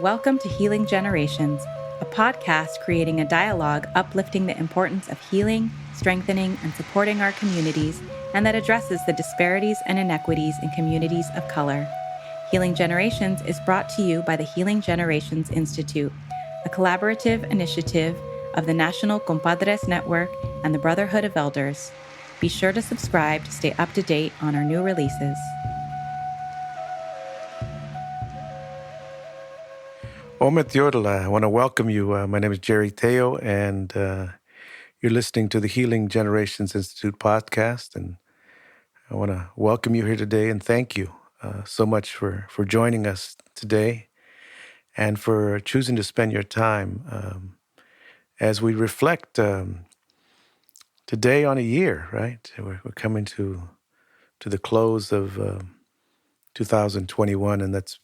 Welcome to Healing Generations, a podcast creating a dialogue uplifting the importance of healing, strengthening, and supporting our communities, and that addresses the disparities and inequities in communities of color. Healing Generations is brought to you by the Healing Generations Institute, a collaborative initiative of the National Compadres Network and the Brotherhood of Elders. Be sure to subscribe to stay up to date on our new releases. Omet Yodel, I want to welcome you. My name is Tello, and you're listening to the Healing Generations Institute podcast. And I want to welcome you here today and thank you so much for joining us today and for choosing to spend your time as we reflect today on a year, right? We're coming to the close of 2021, and that's,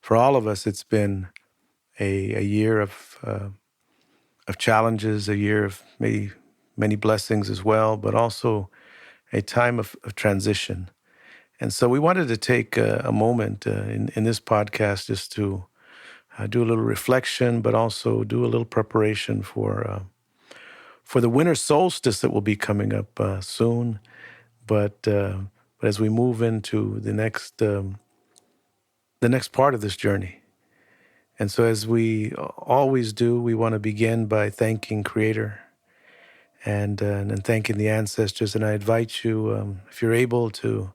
for all of us, it's been a year of challenges, a year of many blessings as well, but also a time of transition. And so we wanted to take a moment in this podcast just to do a little reflection, but also do a little preparation for the winter solstice that will be coming up soon. But as we move into the next part of this journey. And so as we always do, we want to begin by thanking Creator and thanking the ancestors. And I invite you, if you're able to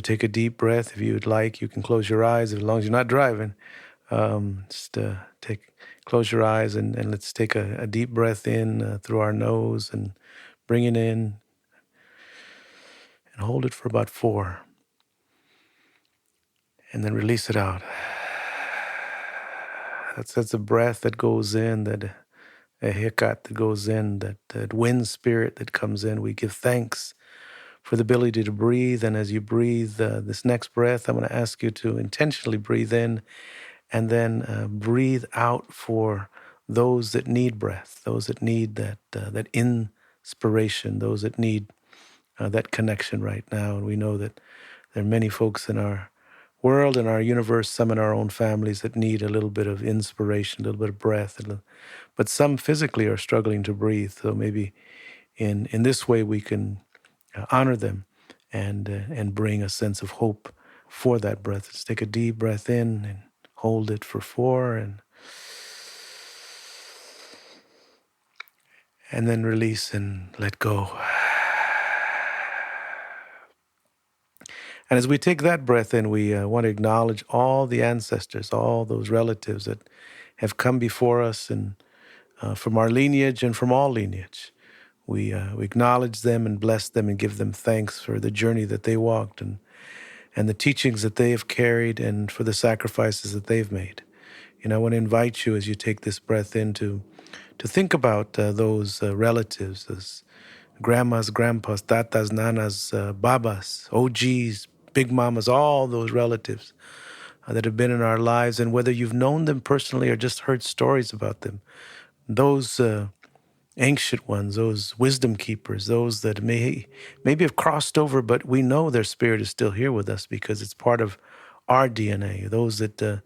take a deep breath. If you would like, you can close your eyes as long as you're not driving. Just close your eyes and let's take a deep breath in through our nose and bring it in and hold it for about 4. And then release it out. That's a breath that goes in, that a hikat that goes in, that wind spirit that comes in. We give thanks for the ability to breathe. And as you breathe this next breath, I'm going to ask you to intentionally breathe in and then breathe out for those that need breath, those that need that inspiration, those that need that connection right now. And we know that there are many folks in our world, in our universe, some in our own families that need a little bit of inspiration, a little bit of breath, but some physically are struggling to breathe. So maybe in this way we can honor them and bring a sense of hope for that breath. Let's take a deep breath in and hold it for 4 and then release and let go. And as we take that breath in, we want to acknowledge all the ancestors, all those relatives that have come before us and from our lineage and from all lineage. We acknowledge them and bless them and give them thanks for the journey that they walked and the teachings that they have carried and for the sacrifices that they've made. I want to invite you as you take this breath in to think about those relatives, those grandmas, grandpas, tatas, nanas, babas, OGs, big mamas, all those relatives that have been in our lives, and whether you've known them personally or just heard stories about them, those ancient ones, those wisdom keepers, those that maybe have crossed over, but we know their spirit is still here with us because it's part of our DNA. Those that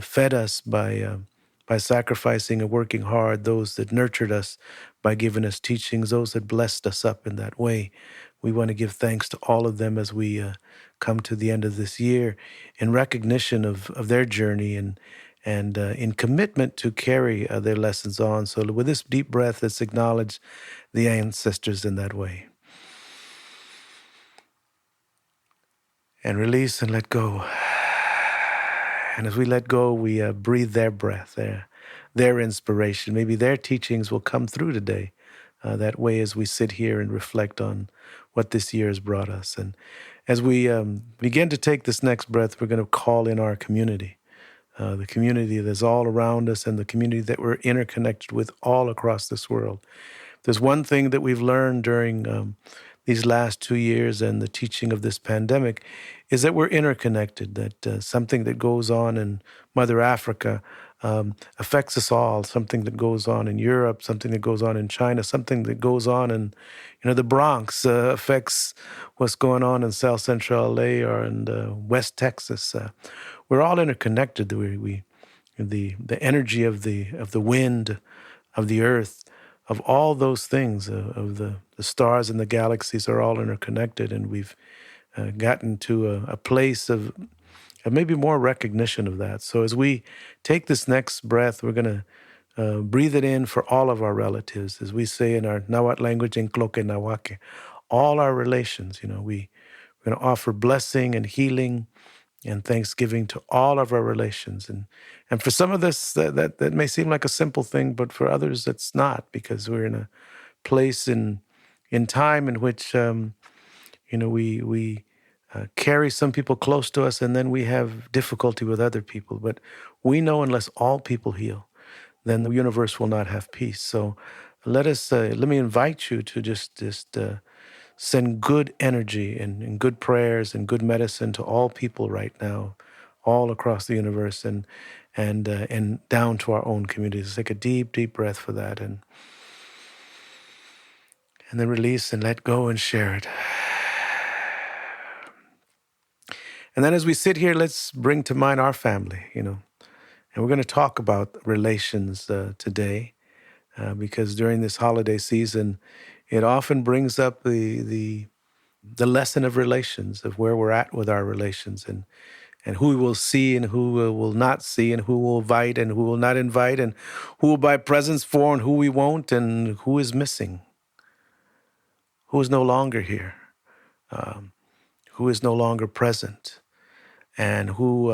fed us by sacrificing and working hard, those that nurtured us by giving us teachings, those that blessed us up in that way. We want to give thanks to all of them as we come to the end of this year in recognition of their journey and in commitment to carry their lessons on. So with this deep breath, let's acknowledge the ancestors in that way. And release and let go. And as we let go, we breathe their breath, their inspiration. Maybe their teachings will come through today. That way as we sit here and reflect on what this year has brought us. And as we begin to take this next breath, we're going to call in our community. The community that's all around us and the community that we're interconnected with all across this world. There's one thing that we've learned during these last 2 years and the teaching of this pandemic is that we're interconnected, that something that goes on in Mother Africa affects us all, something that goes on in Europe, something that goes on in China, something that goes on in the Bronx affects what's going on in South Central LA or in West Texas. we're all interconnected. The energy of the wind, of the earth, of all those things, of the stars and the galaxies are all interconnected, and we've gotten to a place of maybe more recognition of that. So as we take this next breath, we're going to breathe it in for all of our relatives, as we say in our Nahuatl language, in Cloque Nahuaque, all our relations. We're going to offer blessing and healing and thanksgiving to all of our relations. And for some of this, that may seem like a simple thing, but for others, it's not, because we're in a place in time in which we carry some people close to us, and then we have difficulty with other people. But we know unless all people heal, then the universe will not have peace. So let me invite you to just send good energy and good prayers and good medicine to all people right now, all across the universe, and down to our own communities. Take a deep, deep breath for that, and then release and let go and share it. And then as we sit here, let's bring to mind our family, and we're going to talk about relations today, because during this holiday season, it often brings up the lesson of relations, of where we're at with our relations, and who we will see and who we will not see, and who will invite and who will not invite, and who will buy presents for and who we won't, and who is missing, who is no longer here, who is no longer present, and who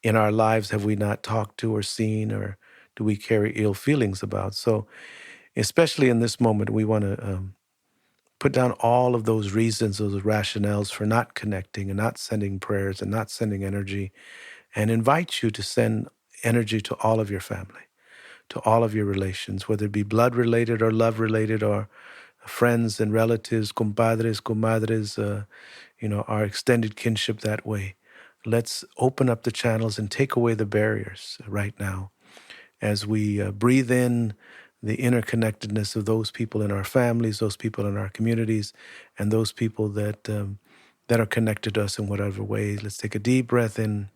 in our lives have we not talked to or seen, or do we carry ill feelings about. So especially in this moment, we want to put down all of those reasons, those rationales for not connecting and not sending prayers and not sending energy, and invite you to send energy to all of your family, to all of your relations, whether it be blood related or love related, or friends and relatives, compadres, comadres, our extended kinship that way. Let's open up the channels and take away the barriers right now as we breathe in the interconnectedness of those people in our families, those people in our communities, and those people that are connected to us in whatever way. Let's take a deep breath in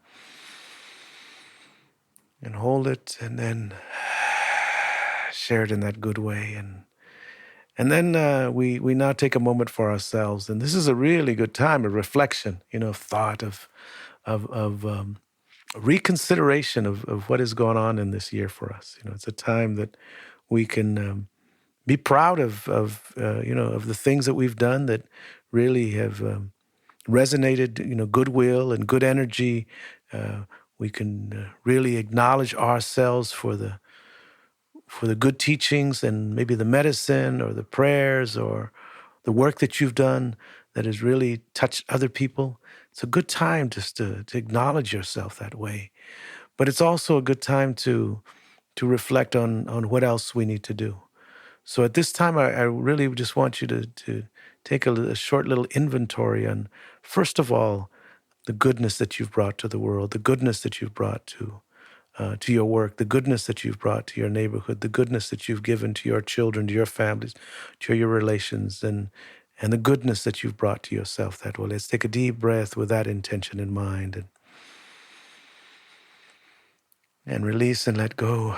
and hold it, and then share it in that good way. And then we now take a moment for ourselves, and this is a really good time of reflection, of thought, of reconsideration of what has gone on in this year for us. It's a time that we can be proud of the things that we've done that really have resonated, goodwill and good energy. We can really acknowledge ourselves for the good teachings and maybe the medicine or the prayers or the work that you've done that has really touched other people. It's a good time just to acknowledge yourself that way. But it's also a good time to reflect on what else we need to do. So at this time, I really just want you to take a short little inventory on, first of all, the goodness that you've brought to the world, the goodness that you've brought to your work, the goodness that you've brought to your neighborhood, the goodness that you've given to your children, to your families, to your relations, and the goodness that you've brought to yourself that way. Let's take a deep breath with that intention in mind, and release and let go.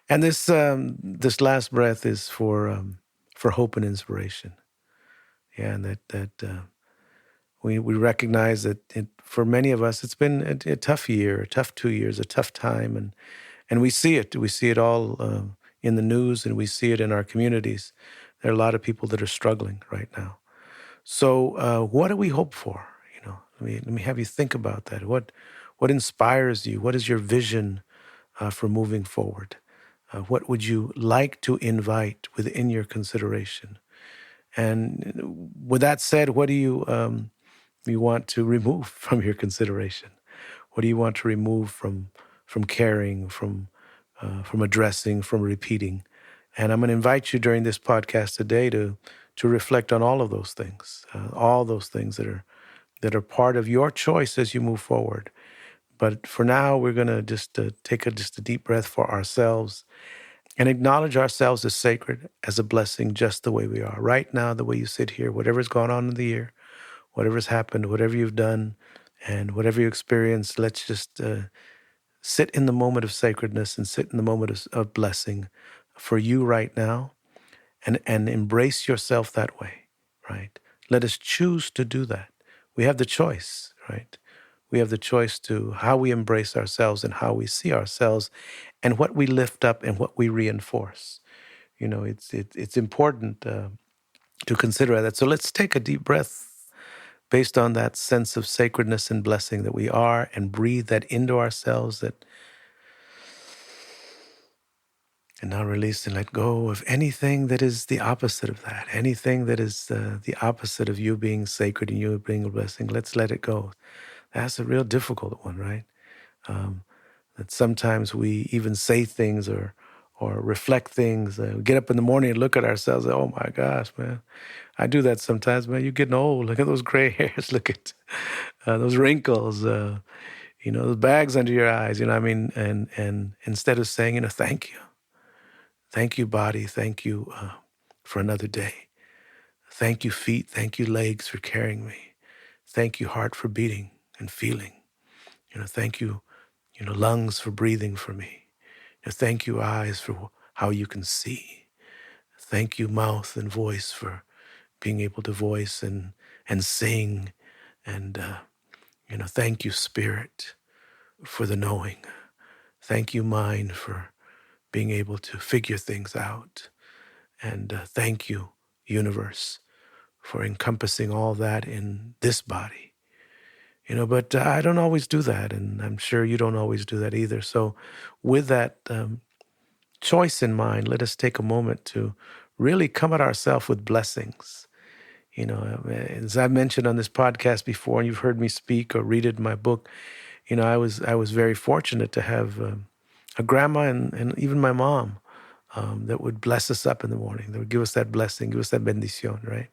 And this last breath is for hope and inspiration. Yeah, and that we recognize that for many of us, it's been a tough year, a tough 2 years, a tough time, and we see it. We see it all in the news, and we see it in our communities. There are a lot of people that are struggling right now. So, what do we hope for? Let me have you think about that. What inspires you? What is your vision for moving forward? What would you like to invite within your consideration? And with that said, what do you want to remove from your consideration? What do you want to remove from caring, from addressing, from repeating? And I'm going to invite you during this podcast today to reflect on all of those things, that are part of your choice as you move forward. But for now, we're going to just take a deep breath for ourselves and acknowledge ourselves as sacred, as a blessing, just the way we are. Right now, the way you sit here, whatever's going on in the year, whatever's happened, whatever you've done, and whatever you experienced, let's just sit in the moment of sacredness and sit in the moment of blessing for you right now, and embrace yourself that way, right? Let us choose to do that. We have the choice, right? We have the choice to how we embrace ourselves and how we see ourselves and what we lift up and what we reinforce. It's important to consider that. So let's take a deep breath based on that sense of sacredness and blessing that we are, and breathe that into ourselves, that and now release and let go of anything that is the opposite of that, anything that is the opposite of you being sacred and you being a blessing. Let's let it go. That's a real difficult one, right? That sometimes we even say things or reflect things. Get up in the morning and look at ourselves. Oh my gosh, man. I do that sometimes, man. You're getting old. Look at those gray hairs. Look at those wrinkles. Those bags under your eyes. And instead of saying, thank you. Thank you, body. Thank you for another day. Thank you, feet. Thank you, legs, for carrying me. Thank you, heart, for beating and feeling. Thank you, lungs, for breathing for me. Thank you, eyes, for how you can see. Thank you, mouth and voice, for being able to voice and sing. And, thank you, spirit, for the knowing. Thank you, mind, for being able to figure things out. And thank you, universe, for encompassing all that in this body. But I don't always do that, and I'm sure you don't always do that either. So with that choice in mind, let us take a moment to really come at ourselves with blessings. As I mentioned on this podcast before, and you've heard me speak or read it in my book, I was very fortunate to have a grandma and even my mom that would bless us up in the morning. That would give us that blessing, give us that bendición, right?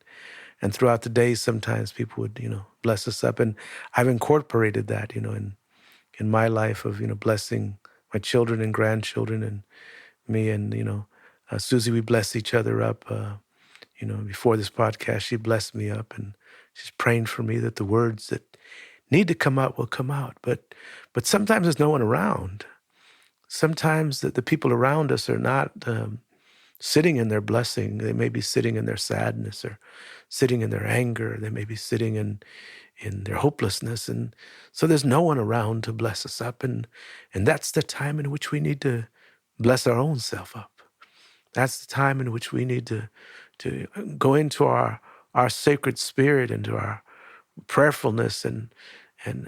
And throughout the day, sometimes people would, bless us up. And I've incorporated that, in my life of, blessing my children and grandchildren and me. And, Susie, we bless each other up. Before this podcast, she blessed me up, and she's praying for me that the words that need to come out will come out. But sometimes there's no one around. Sometimes the people around us are not sitting in their blessing. They may be sitting in their sadness or sitting in their anger. They may be sitting in their hopelessness. And so there's no one around to bless us up. And that's the time in which we need to bless our own self up. That's the time in which we need to go into our sacred spirit, into our prayerfulness, and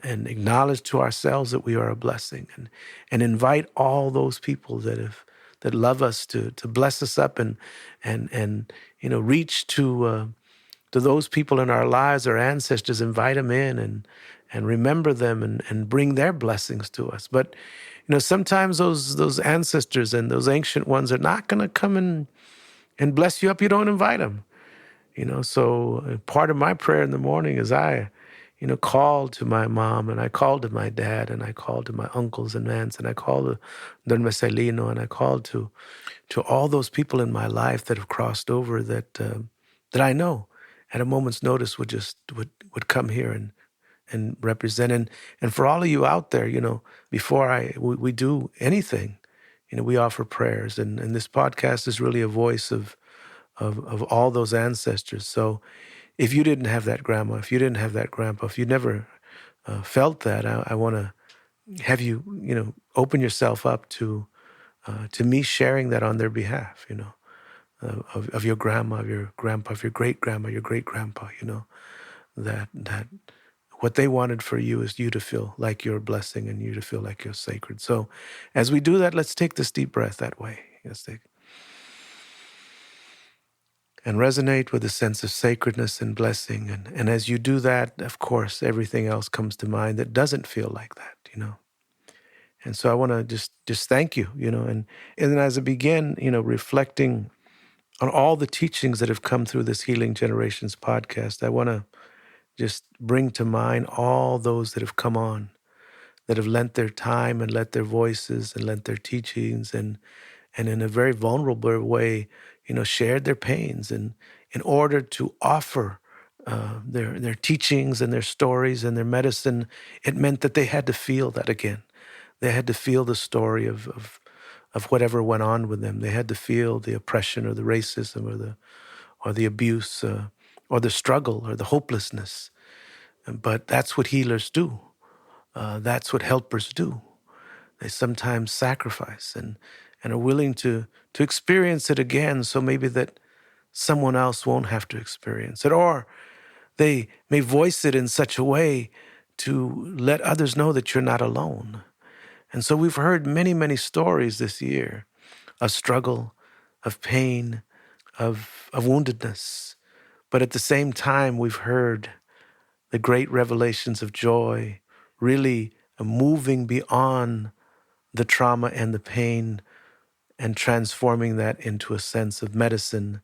acknowledge to ourselves that we are a blessing, and invite all those people that love us to bless us up, and reach to those people in our lives, our ancestors, invite them in and remember them and bring their blessings to us. But sometimes those ancestors and those ancient ones are not going to come and bless you up. You don't invite them. So part of my prayer in the morning is I called to my mom, and I called to my dad, and I called to my uncles and aunts, and I called to Don Marcelino, and I called to all those people in my life that have crossed over that I know at a moment's notice would come here and represent. And for all of you out there, before we do anything, we offer prayers, and this podcast is really a voice of all those ancestors. So if you didn't have that grandma, if you didn't have that grandpa, if you never felt that, I want to have you, open yourself up to me sharing that on their behalf, of your grandma, of your grandpa, of your great grandma, your great grandpa, that what they wanted for you is you to feel like you're a blessing and you to feel like you're sacred. So as we do that, let's take this deep breath that way. Let's take and resonate with a sense of sacredness and blessing. And as you do that, of course, everything else comes to mind that doesn't feel like that, And so I want to just thank you, and as I begin, reflecting on all the teachings that have come through this Healing Generations podcast, I want to just bring to mind all those that have come on, that have lent their time and lent their voices and lent their teachings, and in a very vulnerable way, shared their pains, and in order to offer their teachings and their stories and their medicine, it meant that they had to feel that again. They had to feel the story of whatever went on with them. They had to feel the oppression or the racism or the abuse or the struggle or the hopelessness. But that's what healers do. That's what helpers do. They sometimes sacrifice and are willing to experience it again, so maybe that someone else won't have to experience it. Or they may voice it in such a way to let others know that you're not alone. And so we've heard many, many stories this year of struggle, of pain, of woundedness. But at the same time, we've heard the great revelations of joy, really moving beyond the trauma and the pain and transforming that into a sense of medicine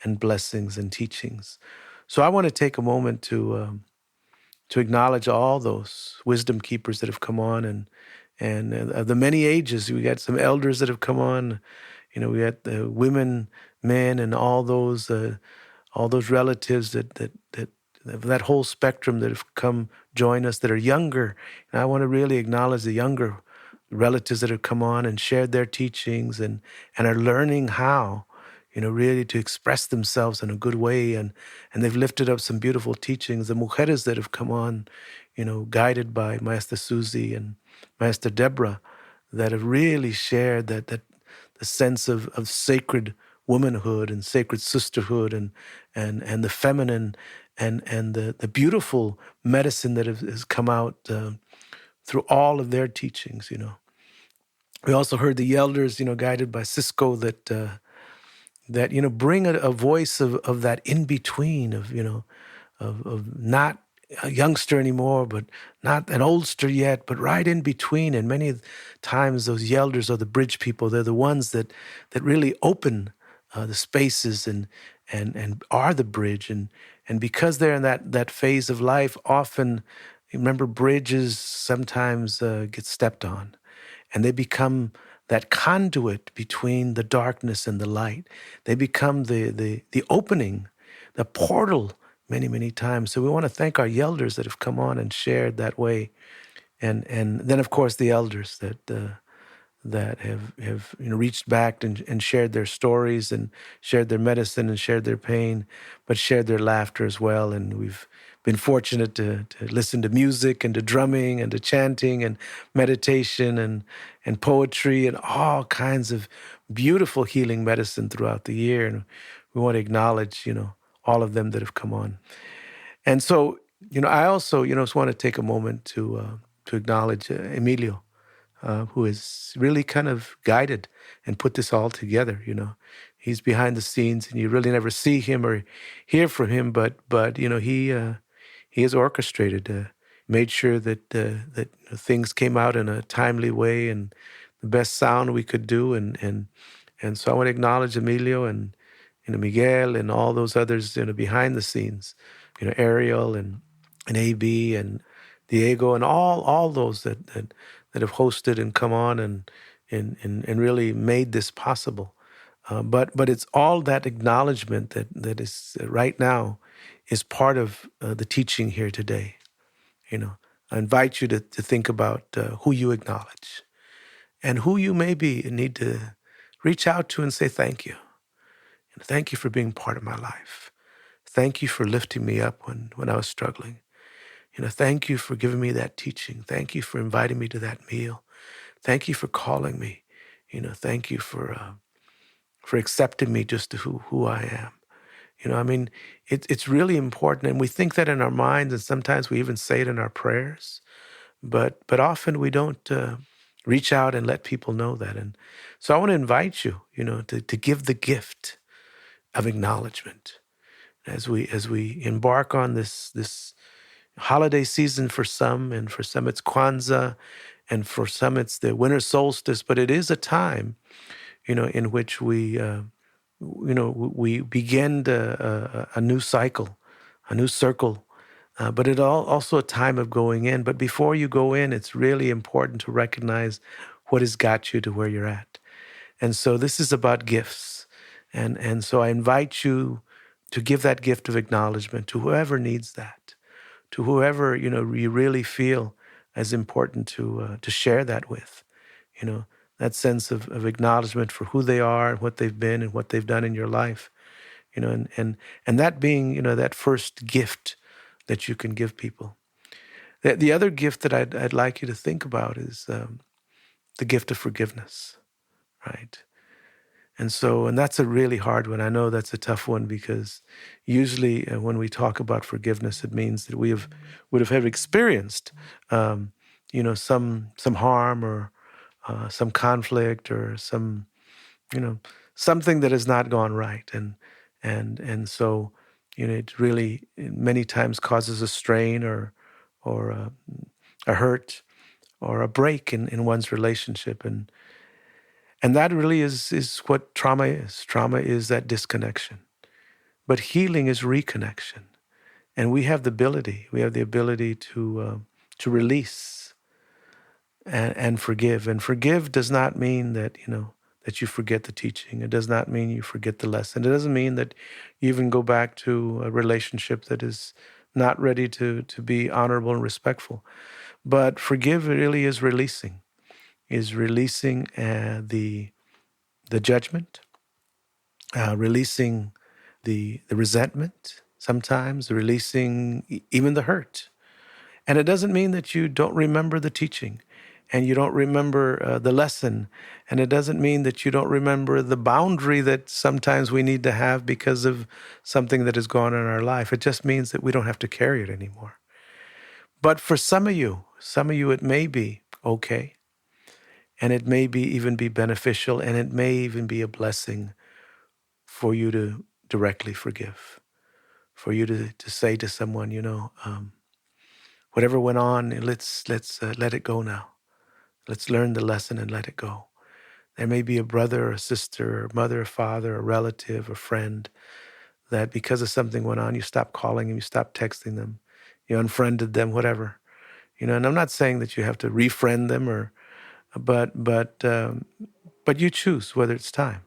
and blessings and teachings. So I want to take a moment to acknowledge all those wisdom keepers that have come on and of the many ages. We got some elders that have come on. We got the women, men, and all those relatives that whole spectrum that have come join us that are younger. And I want to really acknowledge the younger relatives that have come on and shared their teachings and are learning how, really to express themselves in a good way. And they've lifted up some beautiful teachings. The mujeres that have come on, guided by Maestra Susie and Maestra Deborah, that have really shared that the sense of sacred womanhood and sacred sisterhood and the feminine and the beautiful medicine that has come out through all of their teachings. We also heard the elders, guided by Cisco, that bring a voice of that in between of not a youngster anymore, but not an oldster yet, but right in between. And many times those elders are the bridge people. They're the ones that really open the spaces and are the bridge. And because they're in that phase of life, often, remember, bridges sometimes get stepped on. And they become that conduit between the darkness and the light. They become the opening, the portal many, many times. So we want to thank our elders that have come on and shared that way. And then, of course, the elders that have reached back and shared their stories and shared their medicine and shared their pain, but shared their laughter as well. And we've been fortunate to listen to music and to drumming and to chanting and meditation and poetry and all kinds of beautiful healing medicine throughout the year. And we want to acknowledge, all of them that have come on. And so, I also, just want to take a moment to acknowledge Emilio, who has really kind of guided and put this all together. He's behind the scenes, and you really never see him or hear from him. But he has orchestrated, made sure that things came out in a timely way and the best sound we could do. And so I want to acknowledge Emilio and Miguel and all those others behind the scenes, Ariel and AB and Diego and all those that have hosted and come on and really made this possible. But it's all that acknowledgement that is right now is part of the teaching here today. I invite you to think about who you acknowledge and who you maybe need to reach out to and say thank you. And thank you for being part of my life. Thank you for lifting me up when I was struggling. Thank you for giving me that teaching. Thank you for inviting me to that meal. Thank you for calling me. Thank you for accepting me just to who I am. It's really important, and we think that in our minds, and sometimes we even say it in our prayers, but often we don't reach out and let people know that. And so I want to invite you, to give the gift of acknowledgement as we embark on this holiday season for some, and for some it's Kwanzaa, and for some it's the winter solstice. But it is a time, in which we begin a new cycle, a new circle. But it's also a time of going in. But before you go in, it's really important to recognize what has got you to where you're at. And so this is about gifts. And so I invite you to give that gift of acknowledgement to whoever needs that, to whoever, you really feel as important to share that with, you know, that sense of acknowledgement for who they are and what they've been and what they've done in your life, and that being, that first gift that you can give people. The other gift that I'd like you to think about is the gift of forgiveness, right? And that's a really hard one. I know that's a tough one because usually when we talk about forgiveness, it means that would have experienced, um, some harm or some conflict or some, you know, something that has not gone right, and so, it really many times causes a strain or a hurt or a break in one's relationship, and that really is what trauma is. Trauma is that disconnection. But healing is reconnection. And we have the ability to release and forgive. And forgive does not mean that, that you forget the teaching. It does not mean you forget the lesson. It doesn't mean that you even go back to a relationship that is not ready to be honorable and respectful. But forgive really is releasing the judgment, releasing the resentment, sometimes releasing even the hurt. And it doesn't mean that you don't remember the teaching and you don't remember the lesson. And it doesn't mean that you don't remember the boundary that sometimes we need to have because of something that has gone on in our life. It just means that we don't have to carry it anymore. But for some of you, it may be okay. And it may be even be beneficial, and it may even be a blessing for you to directly forgive, for you to say to someone, whatever went on, let's let it go now. Let's learn the lesson and let it go. There may be a brother or a sister, or mother or father, a relative, a friend, that because of something went on, you stopped calling them, you stopped texting them, you unfriended them, whatever. And I'm not saying that you have to refriend them but you choose whether it's time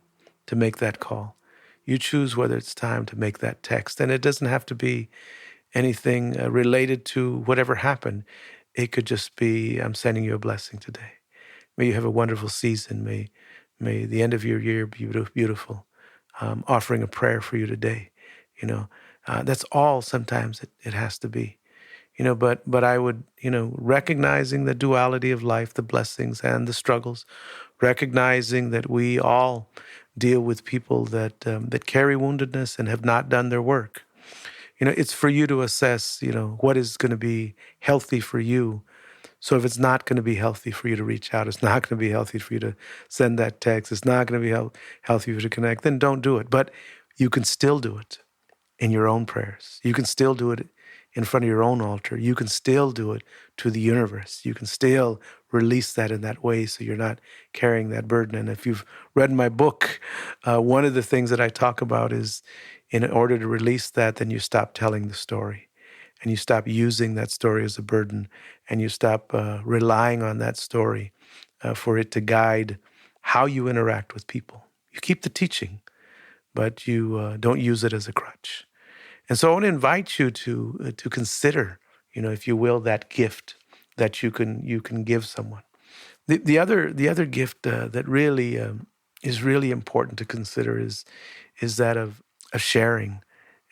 to make that call. You choose whether it's time to make that text. And it doesn't have to be anything related to whatever happened. It could just be, I'm sending you a blessing today. May you have a wonderful season. May the end of your year be beautiful. Offering a prayer for you today. That's all sometimes it has to be. But I would, recognizing the duality of life, the blessings and the struggles, recognizing that we all deal with people that carry woundedness and have not done their work. It's for you to assess, what is going to be healthy for you. So if it's not going to be healthy for you to reach out, it's not going to be healthy for you to send that text, it's not going to be healthy for you to connect, then don't do it. But you can still do it in your own prayers. You can still do it in front of your own altar. You can still do it to the universe. You can still release that in that way so you're not carrying that burden. And if you've read my book, one of the things that I talk about is in order to release that, then you stop telling the story and you stop using that story as a burden and you stop relying on that story for it to guide how you interact with people. You keep the teaching, but you don't use it as a crutch. And so I want to invite you to consider, if you will, that gift that you can give someone. The other gift that really is really important to consider is that of sharing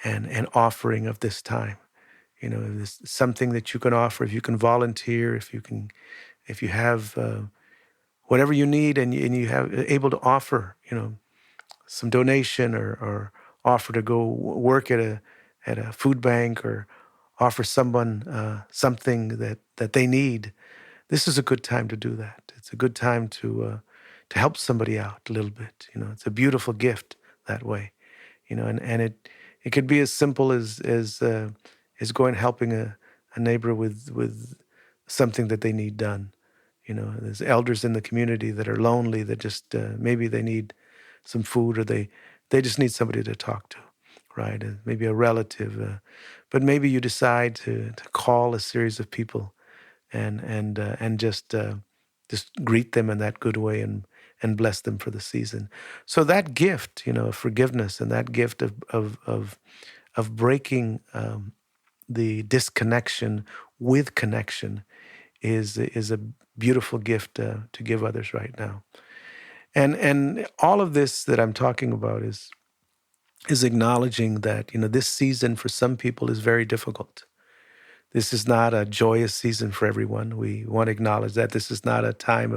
and offering of this time. This something that you can offer if you can volunteer, if you have whatever you need and you have able to offer, some donation or offer to go work at a food bank or offer someone something that they need. This is a good time to do that. It's a good time to help somebody out a little bit. It's a beautiful gift that way. And it could be as simple as going and helping a neighbor with something that they need done. There's elders in the community that are lonely that just maybe they need some food or they just need somebody to talk to, right? Maybe a relative, but maybe you decide to call a series of people and just greet them in that good way and bless them for the season. So that gift, of forgiveness, and that gift of breaking the disconnection with connection is a beautiful gift to give others right now. And all of this that I'm talking about is acknowledging that this season for some people is very difficult. This is not a joyous season for everyone. We want to acknowledge that this is not a time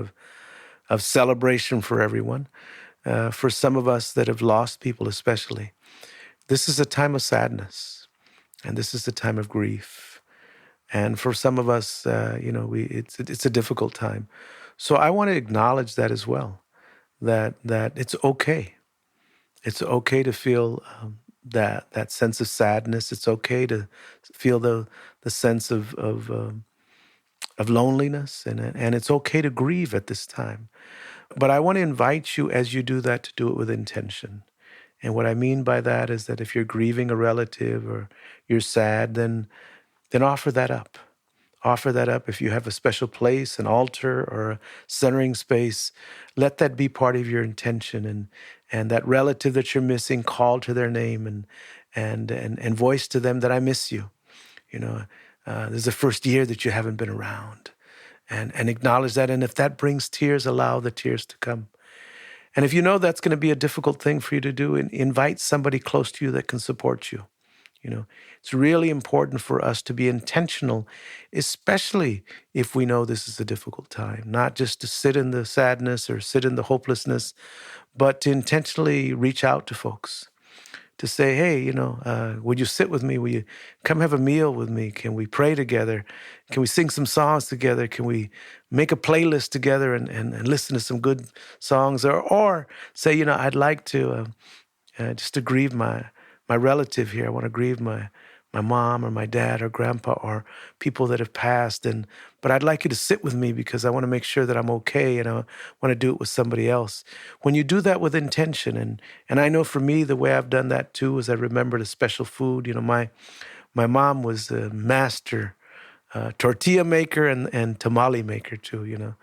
of celebration for everyone. For some of us that have lost people, especially, this is a time of sadness, and this is a time of grief. And for some of us, it's a difficult time. So I want to acknowledge that as well. That it's okay. It's okay to feel that sense of sadness. It's okay to feel the sense of loneliness, and it's okay to grieve at this time. But I want to invite you, as you do that, to do it with intention. And what I mean by that is that if you're grieving a relative or you're sad, then offer that up. Offer that up. If you have a special place, an altar or a centering space, let that be part of your intention. And that relative that you're missing, call to their name and voice to them that I miss you. This is the first year that you haven't been around. And acknowledge that. And if that brings tears, allow the tears to come. And if you know that's going to be a difficult thing for you to do, invite somebody close to you that can support you. It's really important for us to be intentional, especially if we know this is a difficult time, not just to sit in the sadness or sit in the hopelessness, but to intentionally reach out to folks, to say, hey, would you sit with me? Will you come have a meal with me? Can we pray together? Can we sing some songs together? Can we make a playlist together and listen to some good songs? Or say, I'd like to just to grieve my relative here. I want to grieve my mom or my dad or grandpa or people that have passed. But I'd like you to sit with me because I want to make sure that I'm okay, and I want to do it with somebody else. When you do that with intention, and I know for me, the way I've done that too is I remembered a special food. My mom was a master tortilla maker and tamale maker too,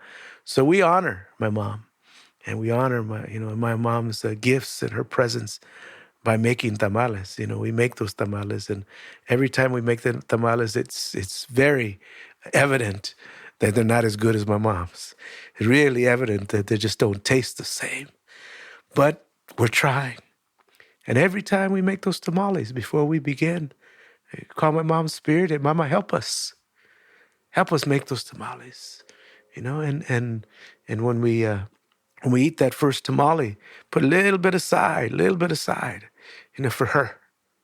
So we honor my mom, and we honor my mom's gifts and her presence by making tamales. We make those tamales, and every time we make the tamales, it's very evident that they're not as good as my mom's. It's really evident that they just don't taste the same. But we're trying. And every time we make those tamales, before we begin, I call my mom's spirit, and Mama, help us. Help us make those tamales. And when we eat that first tamale, put a little bit aside, for her.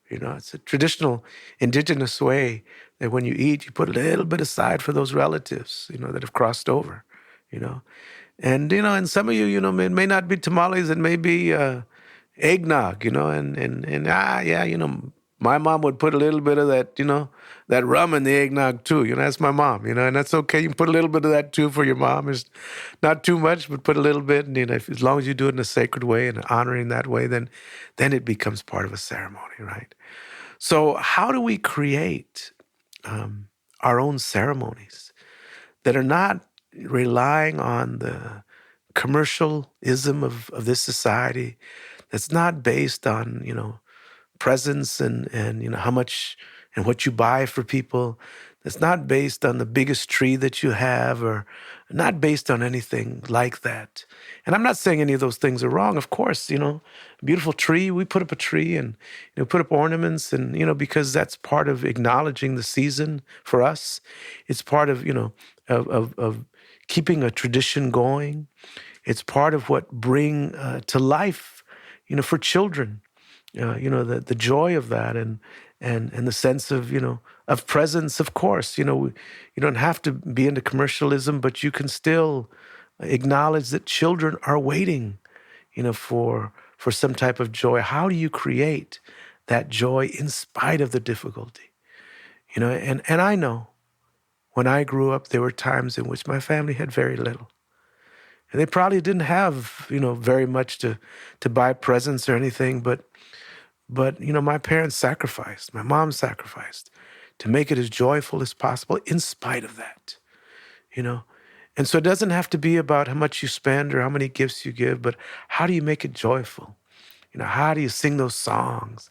It's a traditional indigenous way that when you eat, you put a little bit aside for those relatives, that have crossed over, you know. And some of you, it may not be tamales, it may be eggnog, my mom would put a little bit of that, that rum in the eggnog too. That's my mom, and that's okay. You can put a little bit of that too for your mom. It's not too much, but put a little bit. And as long as you do it in a sacred way and honoring that way, then it becomes part of a ceremony, right? So how do we create our own ceremonies that are not relying on the commercialism of this society, that's not based on, presence and how much and what you buy for people, that's not based on the biggest tree that you have, or not based on anything like that. And I'm not saying any of those things are wrong. Of course, a beautiful tree, we put up a tree and put up ornaments, and because that's part of acknowledging the season for us. It's part of of keeping a tradition going. It's part of what bring to life for children. The joy of that and the sense of of presence. Of course, you don't have to be into commercialism, but you can still acknowledge that children are waiting, for some type of joy. How do you create that joy in spite of the difficulty? And I know when I grew up, there were times in which my family had very little. And they probably didn't have, very much to buy presents or anything, but my parents sacrificed, my mom sacrificed to make it as joyful as possible in spite of that, And so it doesn't have to be about how much you spend or how many gifts you give, but how do you make it joyful? How do you sing those songs?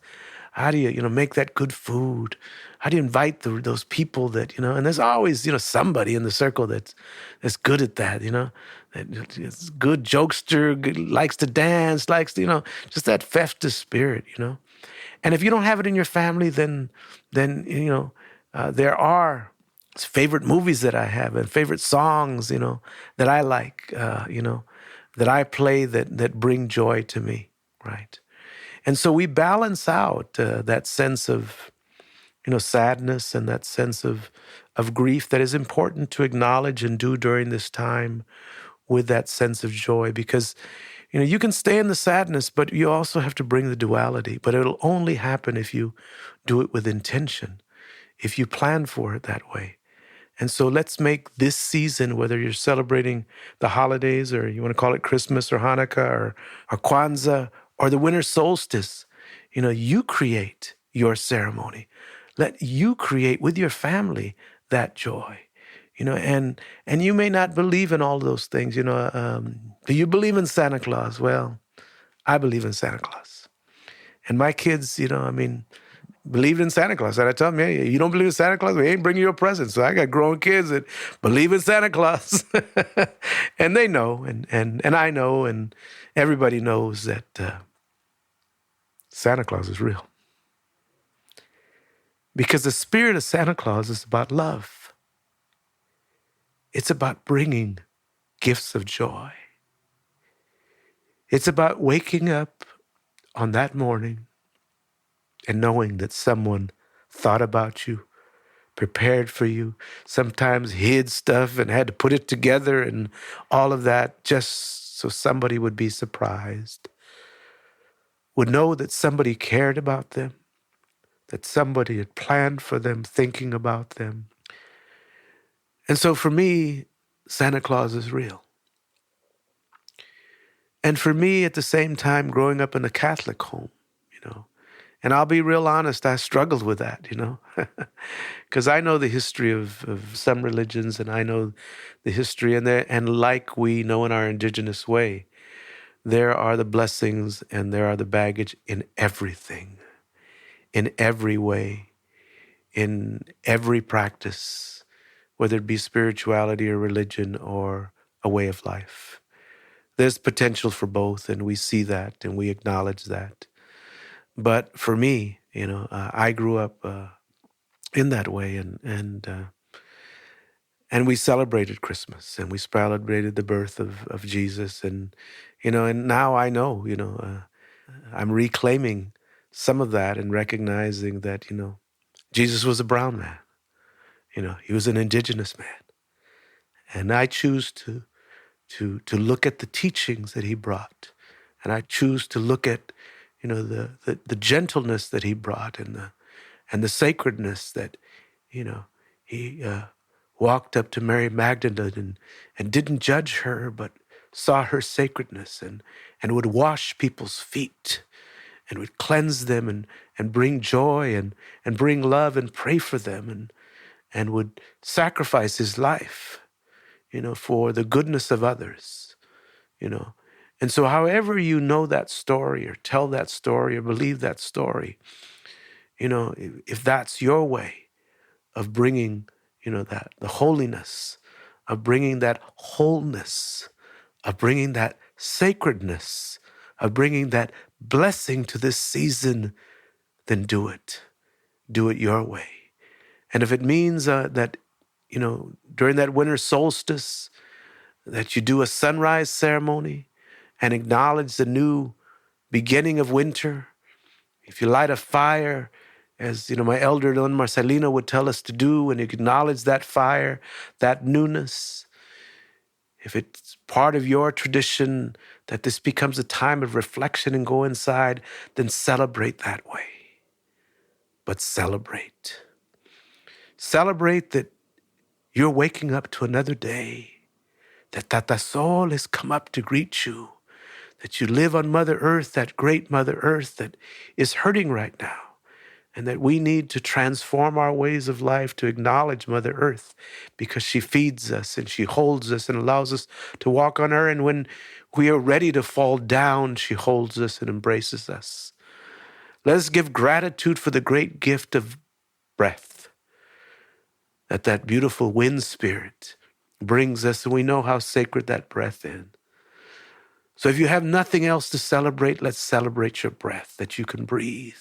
How do you, make that good food? How do you invite those people that, and there's always, somebody in the circle that's good at that, that is good jokester, likes to dance, likes to, just that festive spirit, And if you don't have it in your family, then there are favorite movies that I have and favorite songs, that I like, that I play that bring joy to me, right? And so we balance out that sense of, sadness and that sense of grief that is important to acknowledge and do during this time with that sense of joy. Because, you can stay in the sadness, but you also have to bring the duality. But it'll only happen if you do it with intention, if you plan for it that way. And so let's make this season, whether you're celebrating the holidays or you want to call it Christmas or Hanukkah or Kwanzaa or the winter solstice, you create your ceremony. Let you create with your family that joy, and you may not believe in all those things. Do you believe in Santa Claus? Well, I believe in Santa Claus. And my kids, believed in Santa Claus. And I tell them, hey, you don't believe in Santa Claus? We ain't bringing you a present. So I got grown kids that believe in Santa Claus. And they know, and I know, and everybody knows that Santa Claus is real. Because the spirit of Santa Claus is about love. It's about bringing gifts of joy. It's about waking up on that morning and knowing that someone thought about you, prepared for you, sometimes hid stuff and had to put it together and all of that just so somebody would be surprised, would know that somebody cared about them, that somebody had planned for them, thinking about them. And so for me, Santa Claus is real. And for me, at the same time, growing up in a Catholic home, and I'll be real honest, I struggled with that, because I know the history of some religions, and I know the history, and like we know in our indigenous way, there are the blessings and there are the baggage in everything, in every way, in every practice, whether it be spirituality or religion or a way of life. There's potential for both, and we see that and we acknowledge that. But for me, I grew up in that way, and we celebrated Christmas, and we celebrated the birth of Jesus, and and now I know, I'm reclaiming some of that and recognizing that Jesus was a brown man, he was an indigenous man, and I choose to look at the teachings that he brought, and I choose to look at the gentleness that he brought, and the sacredness that he walked up to Mary Magdalene and didn't judge her, but saw her sacredness and would wash people's feet and would cleanse them and bring joy and bring love and pray for them and would sacrifice his life for the goodness of others. And so however you know that story or tell that story or believe that story, if that's your way of bringing, that the holiness, of bringing that wholeness, of bringing that sacredness, of bringing that blessing to this season, then do it. Do it your way. And if it means that, during that winter solstice, that you do a sunrise ceremony and acknowledge the new beginning of winter, if you light a fire, as my elder Don Marcelino would tell us to do, and acknowledge that fire, that newness. If it's part of your tradition that this becomes a time of reflection and go inside, then celebrate that way. But celebrate. Celebrate that you're waking up to another day, that Tata Sol has come up to greet you, that you live on Mother Earth, that great Mother Earth that is hurting right now, and that we need to transform our ways of life to acknowledge Mother Earth, because she feeds us and she holds us and allows us to walk on her. And when we are ready to fall down, she holds us and embraces us. Let us give gratitude for the great gift of breath, that beautiful wind spirit brings us, and we know how sacred that breath is. So if you have nothing else to celebrate, let's celebrate your breath, that you can breathe.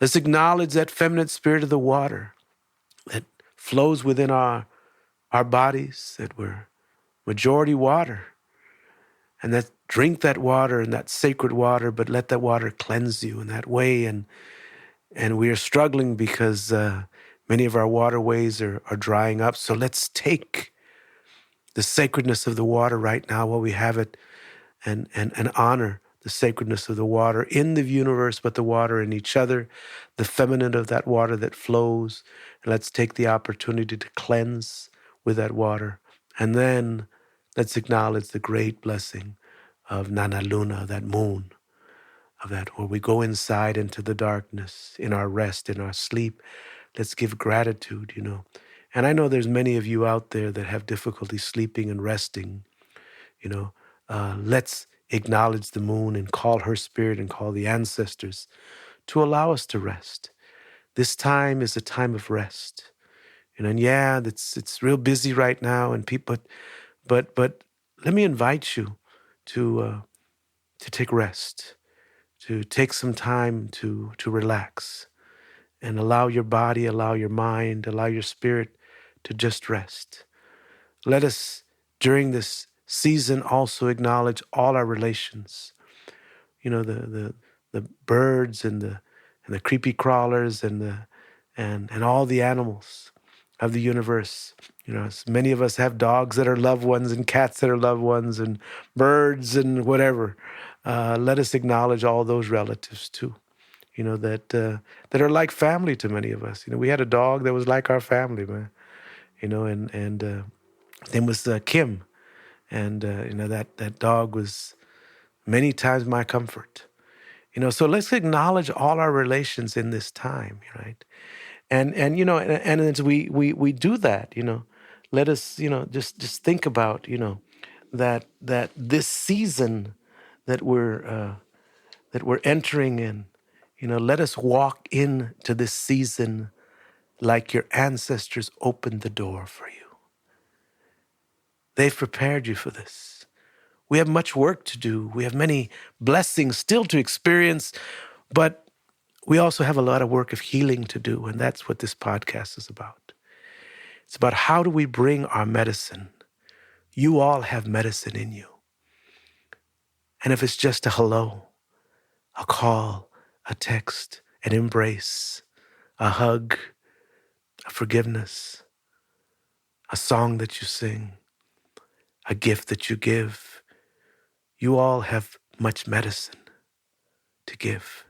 Let's acknowledge that feminine spirit of the water that flows within our bodies, that we're majority water, and that drink that water and that sacred water, but let that water cleanse you in that way. And we are struggling because many of our waterways are drying up. So let's take the sacredness of the water right now while we have it, and honor the sacredness of the water in the universe, but the water in each other, the feminine of that water that flows. And let's take the opportunity to cleanse with that water. And then let's acknowledge the great blessing of Nana Luna, that moon, of that where we go inside into the darkness, in our rest, in our sleep. Let's give gratitude. And I know there's many of you out there that have difficulty sleeping and resting. Let's acknowledge the moon and call her spirit and call the ancestors to allow us to rest. This time is a time of rest. And yeah, it's real busy right now, and people, but let me invite you to take rest, to take some time to relax, and allow your body, allow your mind, allow your spirit to just rest. Let us, during this season, also acknowledge all our relations. The birds and the creepy crawlers and all the animals of the universe. Many of us have dogs that are loved ones and cats that are loved ones and birds and whatever. Let us acknowledge all those relatives too. That are like family to many of us. We had a dog that was like our family, man. And name was Kim, and that dog was many times my comfort. So let's acknowledge all our relations in this time, right? And as we do that, let us just think about that this season that we're entering in. Let us walk into this season like your ancestors opened the door for you. They've prepared you for this. We have much work to do. We have many blessings still to experience, but we also have a lot of work of healing to do, and that's what this podcast is about. It's about how do we bring our medicine. You all have medicine in you. And if it's just a hello, a call, a text, an embrace, a hug, a forgiveness, a song that you sing, a gift that you give, you all have much medicine to give.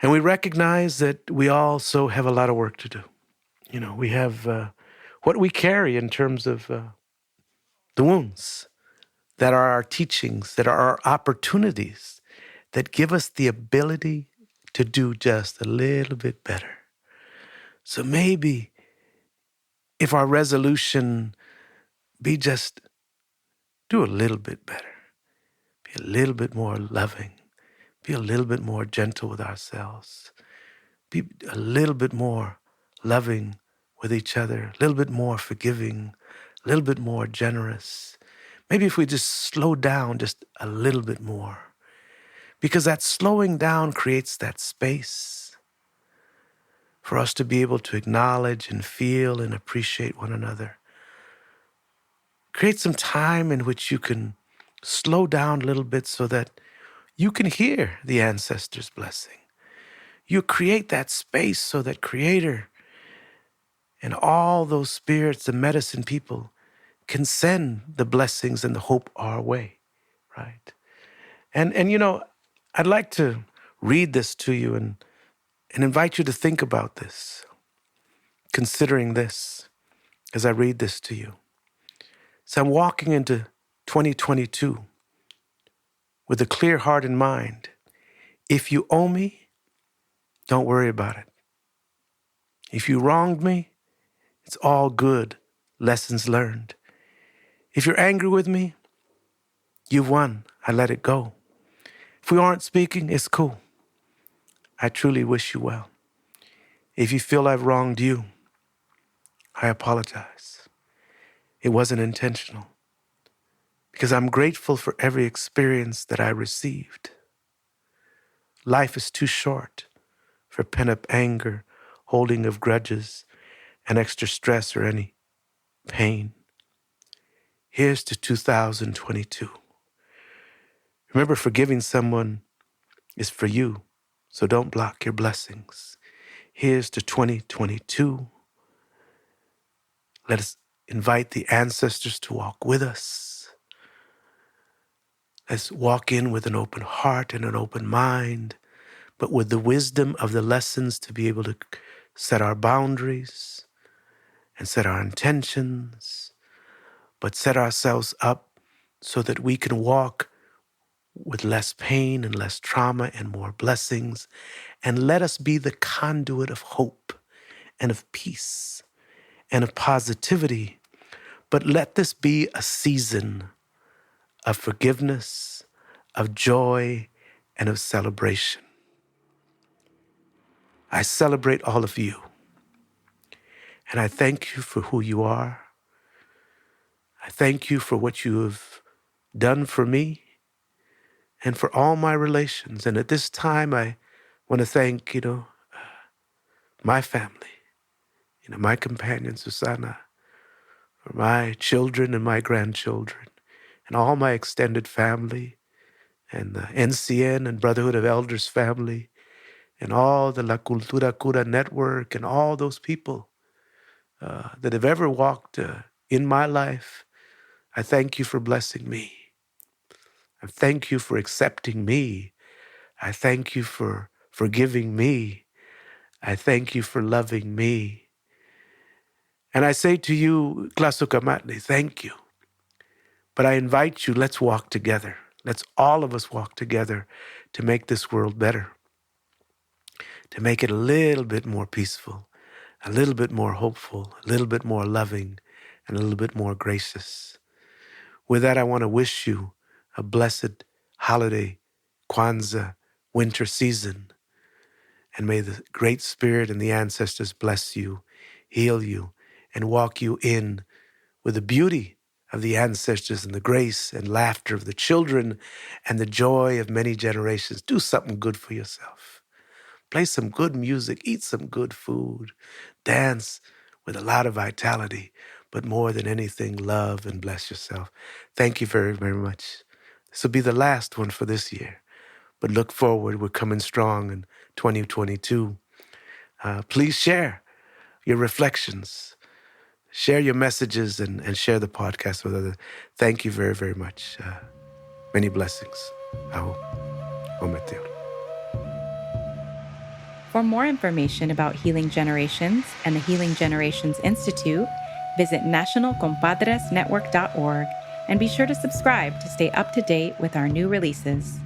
And we recognize that we also have a lot of work to do. We have what we carry in terms of the wounds that are our teachings, that are our opportunities, that give us the ability to do just a little bit better. So maybe if our resolution be just do a little bit better, be a little bit more loving, be a little bit more gentle with ourselves, be a little bit more loving with each other, a little bit more forgiving, a little bit more generous. Maybe if we just slow down just a little bit more, because that slowing down creates that space for us to be able to acknowledge and feel and appreciate one another. Create some time in which you can slow down a little bit so that you can hear the ancestors' blessing. You create that space so that Creator and all those spirits, the medicine people, can send the blessings and the hope our way, right? And I'd like to read this to you and invite you to think about this, considering this as I read this to you. So I'm walking into 2022 with a clear heart and mind. If you owe me, Don't worry about it. If you wronged me, it's all good. Lessons learned. If you're angry with me, you've won. I let it go. If we aren't speaking, it's cool. I truly wish you well. If you feel I've wronged you, I apologize. It wasn't intentional because I'm grateful for every experience that I received. Life is too short for pent-up anger, holding of grudges, and extra stress or any pain. Here's to 2022. Remember, forgiving someone is for you, so don't block your blessings. Here's to 2022. Let us invite the ancestors to walk with us. Let's walk in with an open heart and an open mind, but with the wisdom of the lessons to be able to set our boundaries and set our intentions, but set ourselves up so that we can walk with less pain and less trauma and more blessings. And let us be the conduit of hope and of peace and of positivity. But let this be a season of forgiveness, of joy, and of celebration. I celebrate all of you. And I thank you for who you are. I thank you for what you have done for me and for all my relations. And at this time, I want to thank, my family, my companion, Susanna, for my children and my grandchildren, and all my extended family, and the NCN and Brotherhood of Elders family, and all the La Cultura Cura network, and all those people that have ever walked in my life. I thank you for blessing me. I thank you for accepting me. I thank you for forgiving me. I thank you for loving me. And I say to you, Klasukamatne, thank you. But I invite you, let's walk together. Let's all of us walk together to make this world better, to make it a little bit more peaceful, a little bit more hopeful, a little bit more loving, and a little bit more gracious. With that, I want to wish you a blessed holiday, Kwanzaa, winter season. And may the Great Spirit and the ancestors bless you, heal you, and walk you in with the beauty of the ancestors and the grace and laughter of the children and the joy of many generations. Do something good for yourself. Play some good music, eat some good food, dance with a lot of vitality, but more than anything, love and bless yourself. Thank you very, very much. This will be the last one for this year, but look forward. We're coming strong in 2022. Please share your reflections, share your messages, and share the podcast with others. Thank you very, very much. Many blessings. Aho. Ometeo. For more information about Healing Generations and the Healing Generations Institute, visit nationalcompadresnetwork.org and be sure to subscribe to stay up to date with our new releases.